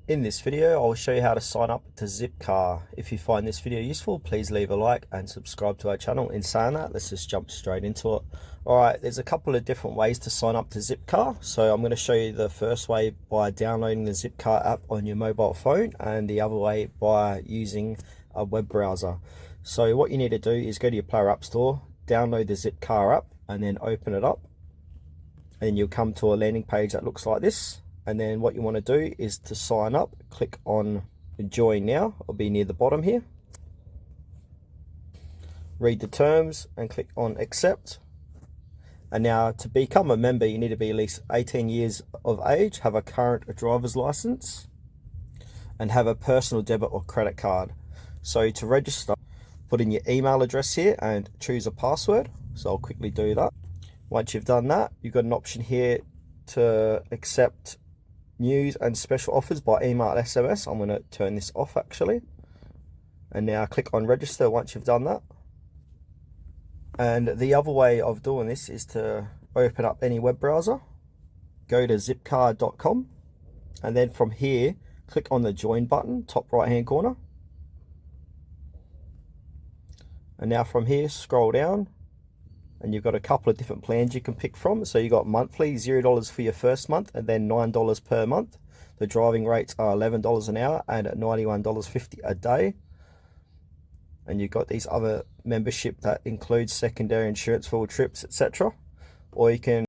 In this video, I'll show you how to sign up to Zipcar. If you find this video useful, please leave a like and subscribe to our channel. In saying that, let's just jump straight into it. Alright, there's a couple of different ways to sign up to Zipcar. So I'm going to show you the first way by downloading the Zipcar app on your mobile phone, and the other way by using a web browser. So what you need to do is go to your Player App Store, download the Zipcar app, and then open it up. And you'll come to a landing page that looks like this. And then what you want to do is to sign up, click on join now. It'll be near the bottom here. Read the terms and click on accept. And now to become a member, you need to be at least 18 years of age, have a current driver's license, and have a personal debit or credit card. So to register, put in your email address here and choose a password. So I'll quickly do that. Once you've done that, you've got an option here to accept news and special offers by email and SMS. I'm going to turn this off actually. And now click on register once you've done that. And the other way of doing this is to open up any web browser, go to zipcar.com, and then from here click on the join button, top right hand corner. And now from here scroll down, and you've got a couple of different plans you can pick from. So you got monthly, $0 for your first month, and then $9 per month. The driving rates are $11 an hour and $91.50 a day. And you've got these other membership that includes secondary insurance for all trips, etc. Or you can